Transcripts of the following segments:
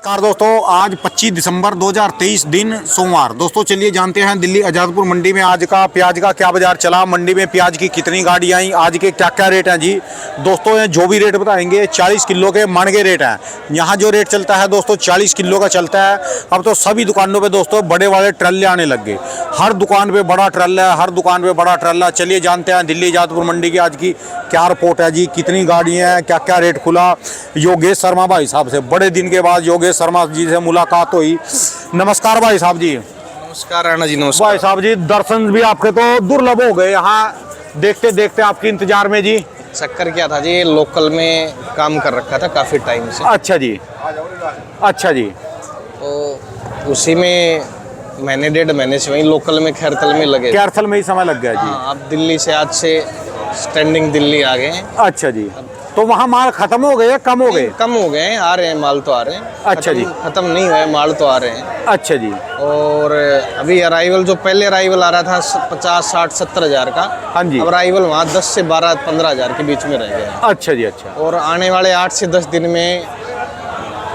नमस्कार दोस्तों, आज 25 दिसंबर 2023 दिन सोमवार। दोस्तों चलिए जानते हैं दिल्ली आज़ादपुर मंडी में आज का प्याज का क्या बाजार चला, मंडी में प्याज की कितनी गाड़ी आई, आज के क्या क्या रेट हैं जी। दोस्तों ये जो भी रेट बताएंगे 40 किलो के मन के रेट हैं। यहाँ जो रेट चलता है दोस्तों 40 किलो का चलता है। अब तो सभी दुकानों पर दोस्तों बड़े बड़े ट्रल्ले आने लग गए, हर दुकान पर बड़ा ट्रल्ला है, हर दुकान पर बड़ा ट्रल्ला। चलिए जानते हैं दिल्ली आज़ादपुर मंडी की आज की क्या रिपोर्ट है जी, कितनी गाड़ी हैं, क्या क्या रेट खुला। योगेश शर्मा भाई साहब से बड़े दिन के बाद योगेश शर्मा जी से मुलाकात हुई। नमस्कार भाई साहब जी। नमस्कार राणा जी। नमस्कार भाई साहब जी, दर्शन भी आपके तो दुर्लभ हो गए यहाँ देखते देखते आपके इंतजार में जी। चक्कर क्या था जी, लोकल में काम कर रखा था काफ़ी टाइम से। अच्छा जी, अच्छा जी। तो उसी में महीने डेढ़ महीने से वहीं लोकल में खैरतल में लगे। कैरथल में ही समय लग गया जी। हाँ, अब दिल्ली से आज से स्टैंडिंग दिल्ली आ गए हैं। अच्छा जी, तो वहाँ माल खत्म हो गए या कम हो गए? कम हो गए हैं, आ रहे हैं माल तो आ रहे हैं। अच्छा जी। खत्म नहीं हुए माल तो आ रहे हैं। अच्छा जी। और अभी अराइवल जो पहले अराइवल आ रहा था 50, 60, 70 हज़ार का, हाँ जी। अब अराइवल वहाँ 10 से 12, 15 हज़ार के बीच में रह गया है। अच्छा जी। अच्छा, और आने वाले 8 से 10 दिन में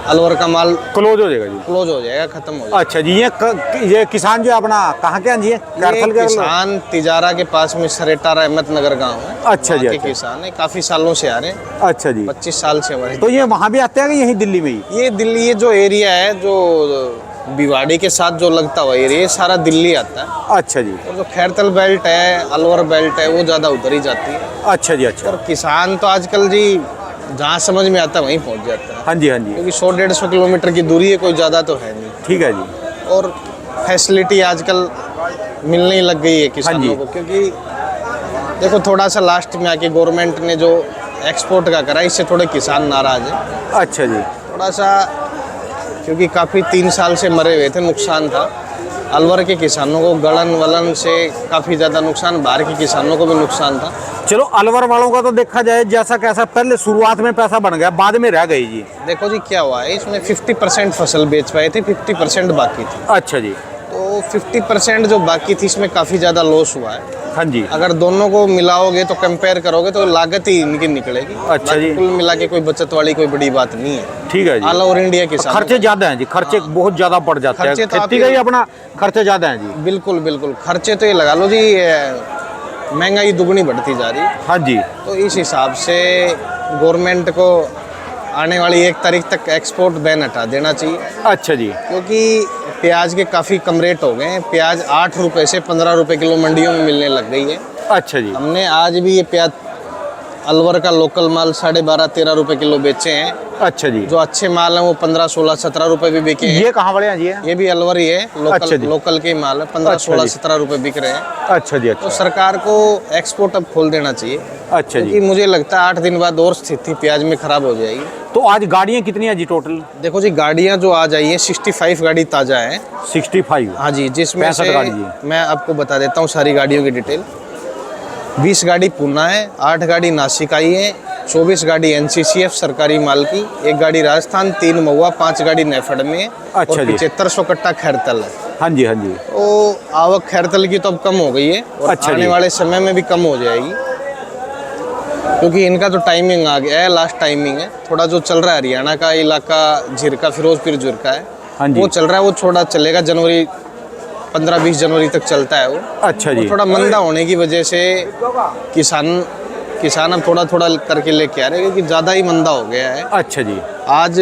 अलवर का माल क्लोज हो जाएगा जी। क्लोज हो जाएगा, खत्म हो जाएगा। अच्छा जी। ये किसान जो अपना कहाँ के हैं जी? कैरथल के किसान तिजारा के पास में सरेटा अहमदनगर गांव है। अच्छा जी। वहाँ के अच्छा, किसान है, काफी सालों से आ रहे हैं। अच्छा जी। 25 साल से हमारे। तो ये वहाँ भी आते हैं कि यहीं दिल्ली में ही? ये दिल्ली, ये जो एरिया है जो भिवाड़ी के साथ जो लगता हुआ एरिया, ये सारा दिल्ली आता है। अच्छा जी। और जो खैरतल बेल्ट है, अलवर बेल्ट है, वो ज्यादा उधर ही जाती है। अच्छा जी। अच्छा, और किसान तो आजकल जी जहाँ समझ में आता है वहीं पहुँच जाता है। हाँ जी, हाँ जी। क्योंकि 100-150 किलोमीटर की दूरी है, कोई ज़्यादा तो है नहीं। ठीक है जी। और फैसिलिटी आजकल मिलने ही लग गई है किसानों को। क्योंकि देखो थोड़ा सा लास्ट में आके गवर्नमेंट ने जो एक्सपोर्ट का करा, इससे थोड़े किसान नाराज है अच्छा जी। थोड़ा सा। क्योंकि काफ़ी 3 साल से मरे हुए थे, नुकसान था अलवर के किसानों को, गलन वलन से काफ़ी ज़्यादा नुकसान, बाहर के किसानों को भी नुकसान था। चलो अलवर वालों का तो देखा जाए जैसा कैसा पहले शुरुआत में पैसा बन गया, बाद में रह गई जी। देखो जी क्या हुआ है, इसमें 50% फसल बेच पाए थे, 50% बाकी थी। अच्छा जी। तो 50% जो बाकी थी इसमें काफ़ी ज़्यादा लॉस हुआ है। हाँ जी। अगर दोनों को मिलाओगे तो कंपेयर करोगे तो लागत ही इनकी निकलेगी। अच्छा जी। कुल मिला के कोई बचत वाली कोई बड़ी बात नहीं है। ठीक है जी। ऑल ओवर इंडिया किसान खर्चे ज्यादा हैं जी, खर्चे बहुत ज्यादा पड़ जाते हैं। खर्चे तो खेती का ही अपना खर्चे ज्यादा हैं जी। बिल्कुल बिल्कुल, खर्चे तो ये लगा लो जी, महंगाई दुगनी बढ़ती जा रही है। हाँ जी। तो इस हिसाब से गवर्नमेंट को आने वाली 1 तारीख तक एक्सपोर्ट बैन हटा देना चाहिए। अच्छा जी। क्योंकि प्याज के काफ़ी कम रेट हो गए हैं। प्याज 8 रुपये से 15 रुपये किलो मंडियों में मिलने लग गई है। अच्छा जी। हमने आज भी ये प्याज अलवर का लोकल माल 12.5-13 रुपये किलो बेचे हैं। अच्छा जी। जो अच्छे माल हैं वो 15, 16, 17 रुपये भी बिके हैं। ये कहाँ वाले हैं जी? ये भी अलवर ही है, लोकल। अच्छा जी। लोकल के माल है, 15, अच्छा 16, जी। 17 रुपये बिक रहे हैं। अच्छा जी। तो अच्छा, सरकार को एक्सपोर्ट अब खोल देना चाहिए। अच्छा क्योंकि जी। मुझे लगता है 8 दिन बाद और स्थिति प्याज में खराब हो जाएगी। तो आज गाड़ियाँ कितनी हैं जी टोटल? देखो जी गाड़ियाँ जो आज आई है 65 गाड़ी ताज़ा है। 65? हाँ जी, जिसमें 65 से गाड़ी जी। मैं आपको बता देता हूँ सारी गाड़ियों की डिटेल। 20 गाड़ी पूना है, 8 गाड़ी नासिक आई है, 24 गाड़ी NCCF सरकारी माल की, 1 गाड़ी राजस्थान, 3 महुआ, 5 गाड़ी नेफेड में है। अच्छा और जी। 7500 कट्टा खैरतल है। हाँ जी, हाँ जी। तो आवक खैरतल की तो अब कम हो गई है और अच्छा आने जी। वाले समय में भी कम हो जाएगी। क्योंकि इनका तो टाइमिंग आ गया है, लास्ट टाइमिंग है। थोड़ा जो चल रहा है हरियाणा का इलाका, झिरका, फिरोजपुर झिरका है, हाँ जी। वो चल रहा है, वो थोड़ा चलेगा। जनवरी 15-20 जनवरी तक चलता है वो। अच्छा जी। थोड़ा मंदा होने की वजह से किसान अब थोड़ा थोड़ा करके लेके आ रहे हैं, क्योंकि ज़्यादा ही मंदा हो गया है। अच्छा जी। आज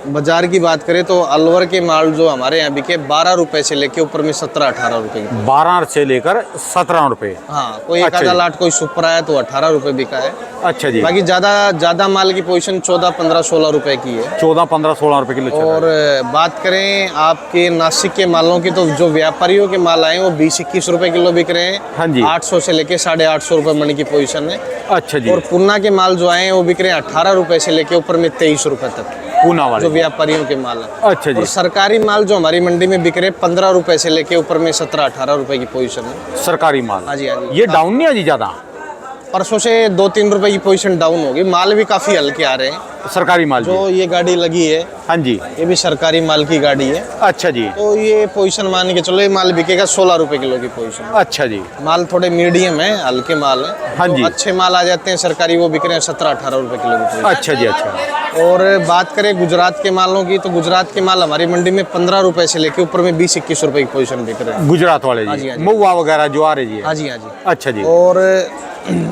बाजार की बात करें तो अलवर के माल जो हमारे यहाँ बिके 12 रुपए से लेके ऊपर में 17-18 रुपए की। 12 से लेकर 17 रुपए? हाँ, कोई एक अच्छा आधा जी। लाट कोई सुपर आया तो 18 रुपए बिका है। अच्छा जी। बाकी ज़्यादा माल की पोजीशन 14, 15, 16 रुपए की है। 14, 15, 16 रुपए किलो चल रहा है। और बात करें आपके नासिक के मालों की तो जो व्यापारियों के माल आए हैं वो 20-21 रुपए किलो बिक रहे हैं। हाँ जी। 800 से लेके 850 रुपए मंडी की पोजीशन है। अच्छा जी। और पूना के माल जो आए हैं वो बिक रहे हैं 18 रुपए से लेके ऊपर में 23 रुपए तक, पूना वाले जो व्यापारियों के माल है। अच्छा जी। और सरकारी माल जो हमारी मंडी में बिक रहे हैं 15 रुपए से लेके ऊपर में 17-18 रुपए की पोजीशन है। सरकारी माल? हाँ जी, हाँ जी। ये डाउन नहीं है जी ज़्यादा? परसों से 2-3 रुपए की पोजीशन डाउन होगी। माल भी काफ़ी हल्के आ रहे हैं। सरकारी माल जो ये गाड़ी लगी है हाँ जी, ये भी सरकारी माल की गाड़ी है। अच्छा जी, तो ये पोजीशन मान के चलो ये माल बिकेगा 16 रुपए किलो की पोजीशन। अच्छा जी, माल थोड़े मीडियम है, हल्के माल है। हाँ जी। तो अच्छे माल आ जाते हैं सरकारी, वो बिक रहे हैं 17-18 रुपए किलो की पोजीशन। अच्छा जी, अच्छा, और बात करें गुजरात के मालों की, तो गुजरात के माल हमारी मंडी में 15 रुपए से लेके ऊपर में 20-21 रुपए की पोजीशन बिक रहे हैं। गुजरात वाले हाँ जी, जी, हाँ जी। महुआ वगैरह जो आ रहे जी, हाँ जी, हाँ जी। अच्छा जी, और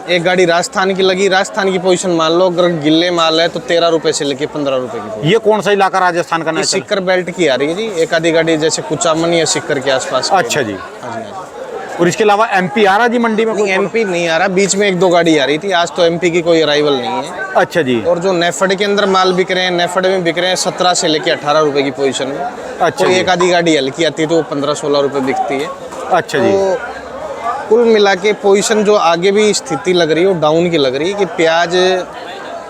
एक गाड़ी राजस्थान की लगी, राजस्थान की पोजीशन मान लो अगर गिल्ले माल है तो 13 रुपए से लेके 15 रुपए की पोजीशन। ये कौन सा इलाका राजस्थान का ये नाम? सिक्कर बेल्ट की आ रही है जी, एक आधी गाड़ी जैसे कुचामन या सिक्कर के आसपास की। अच्छा जी, हाँ जी, हाँ जी। और इसके अलावा एमपी आ रहा जी मंडी में नहीं, कोई? एमपी नहीं आ रहा, बीच में 1-2 गाड़ी आ रही थी, आज तो एमपी की कोई अराइवल नहीं है। अच्छा जी, और जो नेफेड के अंदर माल बिक रहे हैं, नेफेड में बिक रहे हैं 17 से लेके 18 रुपए की पोजीशन में। अच्छा कोई जी, एक आधी गाड़ी हल्की आती है तो वो 15-16 रुपए बिकती है। अच्छा जी, तो कुल मिला के पोजीशन जो आगे भी स्थिति लग रही है वो डाउन की लग रही है कि प्याज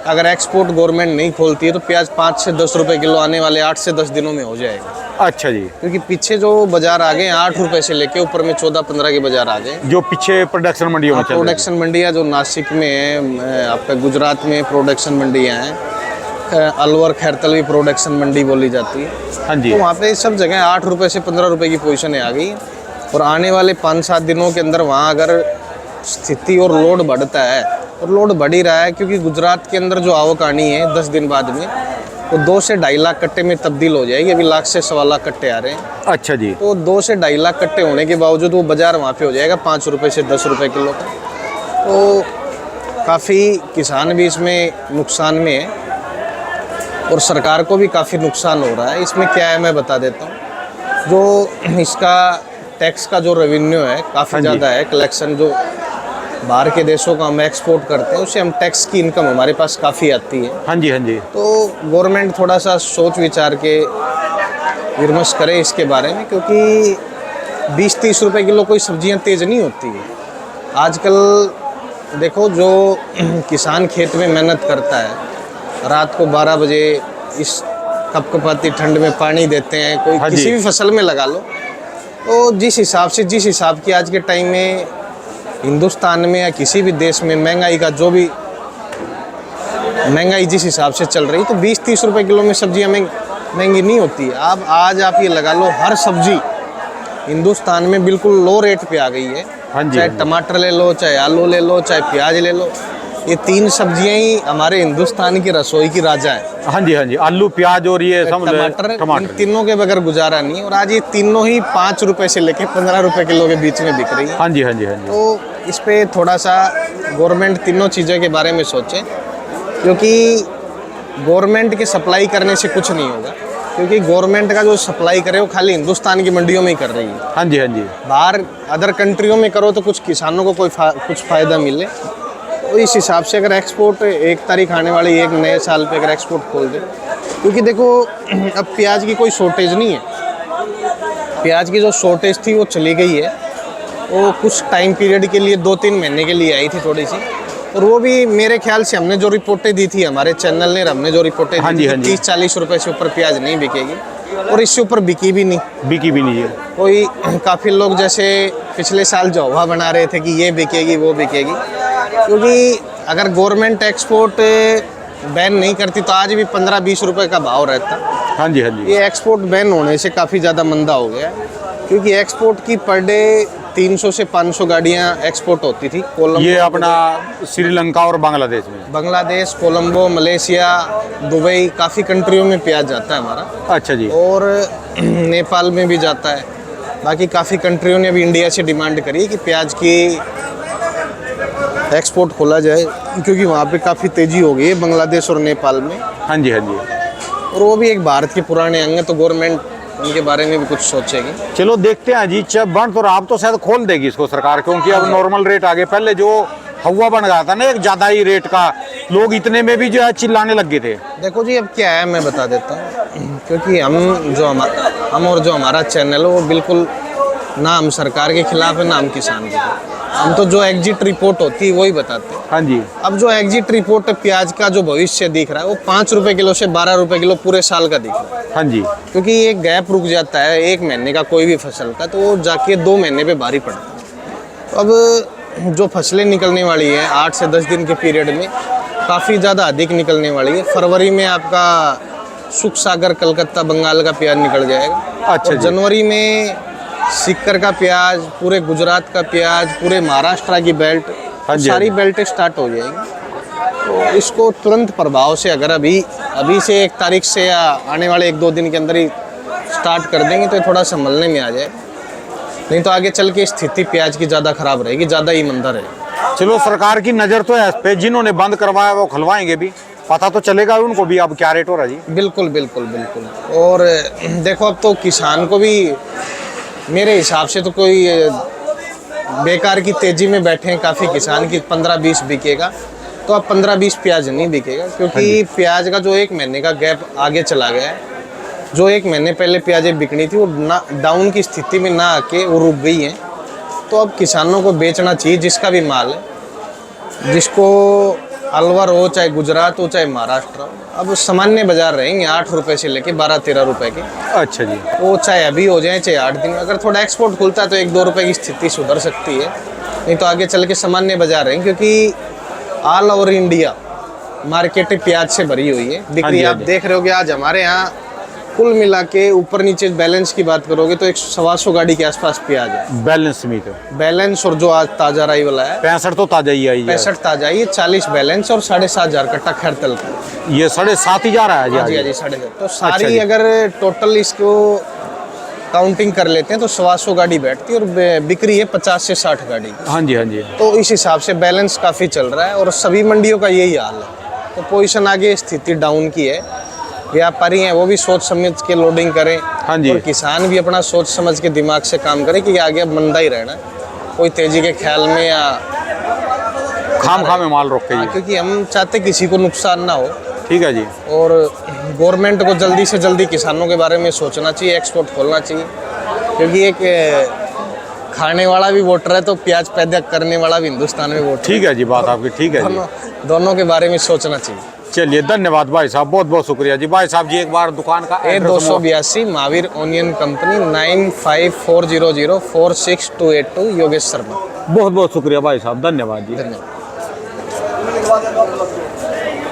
अगर एक्सपोर्ट गवर्नमेंट नहीं खोलती है तो प्याज 5 से 10 रुपए किलो आने वाले 8 से 10 दिनों में हो जाएगा। अच्छा जी, क्योंकि पीछे जो बाजार आ गए 8 रुपए से लेके ऊपर में 14-15 के बाजार आ गए। जो पीछे प्रोडक्शन मंडियों में चल रही प्रोडक्शन मंडियाँ जो नासिक में है, आपका गुजरात में प्रोडक्शन मंडियाँ हैं, अलवर खैरतल भी प्रोडक्शन मंडी बोली जाती है। है। हाँ जी, तो वहाँ पे सब जगह 8 रुपए से 15 रुपए की पोजीशन आ गई। और आने वाले 5-7 दिनों के अंदर वहाँ अगर स्थिति और लोड बढ़ता है, और लोड बढ़ ही रहा है क्योंकि गुजरात के अंदर जो आवक आनी है 10 दिन बाद में वो 2 से 2.5 लाख कट्टे में तब्दील हो जाएगी। अभी लाख से 1.25 लाख कट्टे आ रहे हैं। अच्छा जी, तो 2 से 2.5 लाख कट्टे होने के बावजूद वो बाजार वहाँ पे हो जाएगा 5 रुपए से 10 रुपए किलो का। तो काफ़ी किसान भी इसमें नुकसान में है और सरकार को भी काफ़ी नुकसान हो रहा है। इसमें क्या है मैं बता देता हूँ। जो इसका टैक्स का जो रेवेन्यू है काफ़ी हाँ जी। ज़्यादा है, कलेक्शन जो बाहर के देशों का हम एक्सपोर्ट करते हैं उससे हम टैक्स की इनकम हमारे पास काफ़ी आती है। हाँ जी, हाँ जी, तो गवर्नमेंट थोड़ा सा सोच विचार के विमर्श करे इसके बारे में, क्योंकि 20-30 रुपए किलो कोई सब्जियां तेज़ नहीं होती है। आजकल देखो जो किसान खेत में मेहनत करता है, रात को 12 बजे इस कपकपाती ठंड में पानी देते हैं, कोई हाँ जी। किसी भी फसल में लगा लो, तो जिस हिसाब की आज के टाइम में हिंदुस्तान में या किसी भी देश में महंगाई जिस हिसाब से चल रही है, तो 20-30 रुपए किलो में सब्जियां महंगी नहीं होती है। अब आज आप ये लगा लो हर सब्जी हिंदुस्तान में बिल्कुल लो रेट पे आ गई है। हाँ जी, चाहे हाँ जी। टमाटर ले लो, चाहे आलू ले लो, चाहे प्याज ले लो, ये 3 सब्जियां ही हमारे हिंदुस्तान की रसोई की राजा है। हाँ जी, हाँ जी, आलू प्याज और ये समझ लो, टमाटर, इन टमाटर। तीनों के बगैर गुजारा नहीं है। और आज ये तीनों ही 5 रुपए से लेके 15 रुपए किलो के बीच में बिक रही है। हाँ जी, हाँ जी, हाँ जी, तो इस पे थोड़ा सा गवर्नमेंट तीनों चीज़ों के बारे में सोचे, क्योंकि गवर्नमेंट के सप्लाई करने से कुछ नहीं होगा। क्योंकि गवर्नमेंट का जो सप्लाई करे वो खाली हिंदुस्तान की मंडियों में ही कर रही है। हाँ जी, हाँ जी, बाहर अदर कंट्रियों में करो तो कुछ किसानों को कुछ फ़ायदा मिले। तो इस हिसाब से अगर एक्सपोर्ट 1 तारीख आने वाली एक नए साल पे अगर एक्सपोर्ट खोल दे, क्योंकि देखो अब प्याज की कोई शॉर्टेज नहीं है। प्याज की जो शॉर्टेज थी वो चली गई है। वो कुछ टाइम पीरियड के लिए 2-3 महीने के लिए आई थी थोड़ी सी, और वो भी मेरे ख्याल से हमने जो रिपोर्टें दी थी हमारे चैनल ने, हमने जो रिपोर्टें हाँ दी जी, थी हाँ जी। 30-40 रुपए से ऊपर प्याज नहीं बिकेगी, और इससे ऊपर बिकी भी नहीं। बिकी भी नहीं है। कोई काफ़ी लोग जैसे पिछले साल जो हवा बना रहे थे कि ये बिकेगी वो बिकेगी, क्योंकि अगर गवर्नमेंट एक्सपोर्ट बैन नहीं करती तो आज भी 15-20 रुपए का भाव रहता। हाँ जी, हाँ जी, ये एक्सपोर्ट बैन होने से काफ़ी ज़्यादा मंदा हो गया है, क्योंकि एक्सपोर्ट की पर डे 300 से 500 गाड़ियाँ एक्सपोर्ट होती थी। कोलंबो, ये अपना श्रीलंका और बांग्लादेश में। बांग्लादेश, कोलंबो, मलेशिया, दुबई, काफ़ी कंट्रियों में प्याज जाता है हमारा, अच्छा जी, और नेपाल में भी जाता है। बाकी काफ़ी कंट्रियों ने अभी इंडिया से डिमांड करी है कि प्याज की एक्सपोर्ट खोला जाए, क्योंकि वहाँ पे काफ़ी तेज़ी हो गई है बांग्लादेश और नेपाल में। हाँ जी, हाँ जी। और वो भी एक भारत के पुराने अंग हैं, तो गवर्नमेंट उनके बारे में भी कुछ सोचेगी। चलो देखते हैं जी। जब बन तो आप तो शायद खोल देगी इसको सरकार, क्योंकि अब नॉर्मल रेट आ गए। पहले जो हवा बन गया था ना एक ज़्यादा ही रेट का, लोग इतने में भी जो है चिल्लाने लग गए थे। देखो जी अब क्या है मैं बता देता हूँ, क्योंकि हम और जो हमारा चैनल है वो बिल्कुल ना हम सरकार के खिलाफ है ना हम किसान के खिलाफ। हम तो जो एग्जिट रिपोर्ट होती है वही बताते हैं। हाँ जी, अब जो एग्जिट रिपोर्ट प्याज का जो भविष्य दिख रहा है वो 5 रुपए किलो से 12 रुपए किलो पूरे साल का दिख रहा है, हाँ जी, क्योंकि एक गैप रुक जाता है 1 महीने का कोई भी फसल का, तो वो जाके 2 महीने पे भारी पड़ता है। तो अब जो फसलें निकलने वाली हैं 8 से 10 दिन के पीरियड में काफ़ी ज़्यादा अधिक निकलने वाली है। फरवरी में आपका सुख सागर कलकत्ता बंगाल का प्याज निकल जाएगा। अच्छा और जी। जनवरी में सीकर का प्याज, पूरे गुजरात का प्याज, पूरे महाराष्ट्र की बेल्ट, हाँ जी, सारी हाँ जी। बेल्टें स्टार्ट हो जाएंगी। तो इसको तुरंत प्रभाव से अगर अभी से 1 तारीख से या आने वाले 1-2 दिन के अंदर ही स्टार्ट कर देंगे तो ये थोड़ा संभलने में आ जाए। नहीं तो आगे चल के स्थिति प्याज की ज़्यादा खराब रहेगी, ज़्यादा ही मंदा रहेगी। चलो सरकार की नज़र तो है इस पे, जिन्होंने बंद करवाया वो खुलवाएंगे भी, पता तो चलेगा उनको भी अब क्या रेट हो रहा है जी। बिल्कुल बिल्कुल बिल्कुल। और देखो अब तो किसान को भी मेरे हिसाब से तो कोई बेकार की तेज़ी में बैठे हैं काफ़ी किसान की 15-20 बिकेगा, तो अब 15-20 प्याज नहीं बिकेगा, क्योंकि प्याज का जो 1 महीने का गैप आगे चला गया है। जो 1 महीने पहले प्याजें बिकनी थी वो ना डाउन की स्थिति में ना आके वो रुक गई हैं। तो अब किसानों को बेचना चाहिए जिसका भी माल है, जिसको अलवर हो, चाहे गुजरात हो, चाहे महाराष्ट्र हो। अब सामान्य बाजार रहेंगे 8 रुपये से लेके 12-13 रुपये के। अच्छा जी। वो चाहे अभी हो जाए चाहे 8 दिन, अगर थोड़ा एक्सपोर्ट खुलता है तो 1-2 रुपये की स्थिति सुधर सकती है। नहीं तो आगे चल के सामान्य बाजार रहेंगे, क्योंकि ऑल ओवर इंडिया मार्केट प्याज से भरी हुई है। बिक्री हाँ आप जी। देख रहे हो कि आज हमारे यहाँ कुल मिला के ऊपर नीचे बैलेंस की बात करोगे तो 100-125 गाड़ी के आसपास प्याज है। बैलेंस मीट बैलेंस और जो आज ताज़ा राई वाला है 65 तो ताजा ही आई है। 65 ताज़ा, ये 40 बैलेंस और 7,500 कट्टा खैरतल का। ये 7.5 ही जा रहा है जी हाँ जी, आज। हाँ जी, 7,500। तो अच्छा सारी जी। अगर टोटल इसको काउंटिंग कर लेते हैं तो 125 गाड़ी बैठती है और बिक्री है 50 से 60 गाड़ी की। हाँ जी, हाँ जी। तो इस हिसाब से बैलेंस काफ़ी चल रहा है और सभी मंडियों का यही हाल है। तो पोजीशन आगे स्थिति डाउन की है। व्यापारी हैं वो भी सोच समझ के लोडिंग करें, हाँ जी। और किसान भी अपना सोच समझ के दिमाग से काम करें कि आगे अब मंदा ही रहना है, कोई तेजी के ख्याल में या खाम में माल रोक के जी। क्योंकि हम चाहते किसी को नुकसान ना हो। ठीक है जी। और गवर्नमेंट को जल्दी से जल्दी किसानों के बारे में सोचना चाहिए, एक्सपोर्ट खोलना चाहिए, क्योंकि एक खाने वाला भी वोटर है तो प्याज पैदा करने वाला भी हिंदुस्तान में वोटर ठीक है जी, बात आपकी ठीक है जी। दोनों के बारे में सोचना चाहिए। चलिए धन्यवाद भाई साहब, बहुत बहुत शुक्रिया जी। भाई साहब जी एक बार दुकान का A282 Mahavir onion company 9540046282 Yogesh Sharma. बहुत बहुत शुक्रिया भाई साहब, धन्यवाद जी। धन्यवाद।